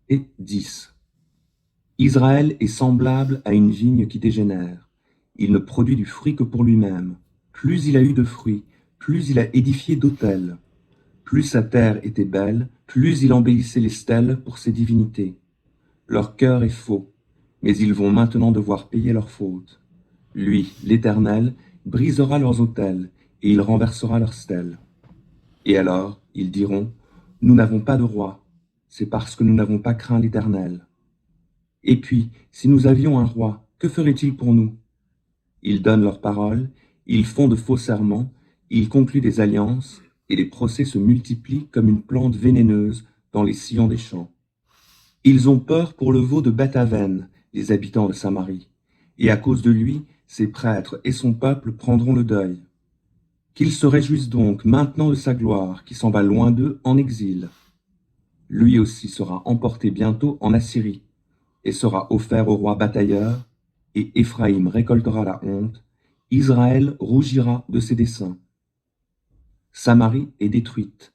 et 10. Israël est semblable à une vigne qui dégénère. Il ne produit du fruit que pour lui-même. Plus il a eu de fruits, plus il a édifié d'autels. Plus sa terre était belle, plus il embellissait les stèles pour ses divinités. Leur cœur est faux, mais ils vont maintenant devoir payer leurs fautes. Lui, l'Éternel, brisera leurs autels, et il renversera leurs stèles. Et alors, ils diront, nous n'avons pas de roi, c'est parce que nous n'avons pas craint l'Éternel. Et puis, si nous avions un roi, que ferait-il pour nous? Ils donnent leur parole, ils font de faux serments, ils concluent des alliances, et les procès se multiplient comme une plante vénéneuse dans les sillons des champs. Ils ont peur pour le veau de Beth-Aven, les habitants de Samarie, et à cause de lui, ses prêtres et son peuple prendront le deuil. Qu'ils se réjouissent donc maintenant de sa gloire, qui s'en va loin d'eux en exil. Lui aussi sera emporté bientôt en Assyrie, et sera offert au roi batailleur, et Éphraïm récoltera la honte, Israël rougira de ses desseins. Samarie est détruite,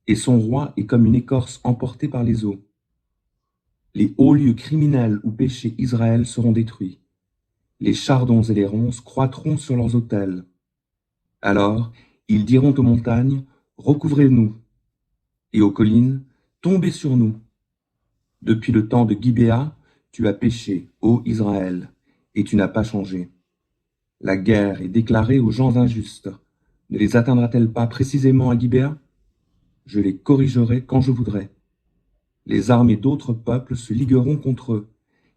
et son roi est comme une écorce emportée par les eaux. Les hauts lieux criminels où péchait Israël seront détruits. Les chardons et les ronces croîtront sur leurs autels. Alors, ils diront aux montagnes, recouvrez-nous, et aux collines, tombez sur nous. Depuis le temps de Gibéa, tu as péché, ô Israël, et tu n'as pas changé. La guerre est déclarée aux gens injustes. Ne les atteindra-t-elle pas précisément à Gibéa? Je les corrigerai quand je voudrai. Les armées d'autres peuples se ligueront contre eux.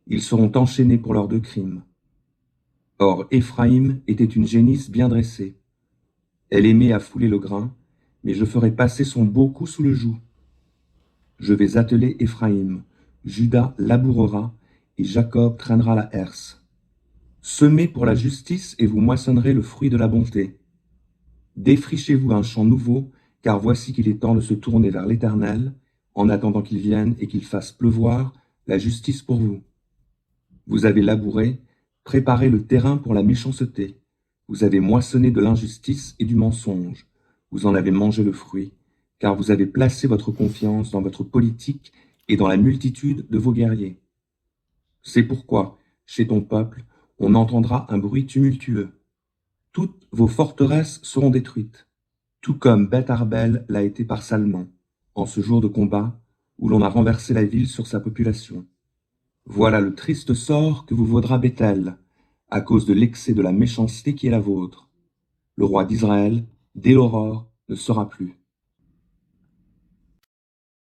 Ils seront enchaînés pour leurs deux crimes. Or, Éphraïm était une génisse bien dressée. Elle aimait à fouler le grain, mais je ferai passer son beau cou sous le joug. Je vais atteler Éphraïm, Juda labourera, et Jacob traînera la herse. Semez pour la justice et vous moissonnerez le fruit de la bonté. Défrichez-vous un champ nouveau, car voici qu'il est temps de se tourner vers l'Éternel, en attendant qu'il vienne et qu'il fasse pleuvoir la justice pour vous. Vous avez labouré, préparé le terrain pour la méchanceté. Vous avez moissonné de l'injustice et du mensonge. Vous en avez mangé le fruit, car vous avez placé votre confiance dans votre politique et dans la multitude de vos guerriers. C'est pourquoi, chez ton peuple, on entendra un bruit tumultueux. Toutes vos forteresses seront détruites, tout comme Beth Arbel l'a été par Salmon, en ce jour de combat où l'on a renversé la ville sur sa population. Voilà le triste sort que vous vaudra Bethel, à cause de l'excès de la méchanceté qui est la vôtre. Le roi d'Israël, dès l'aurore, ne sera plus.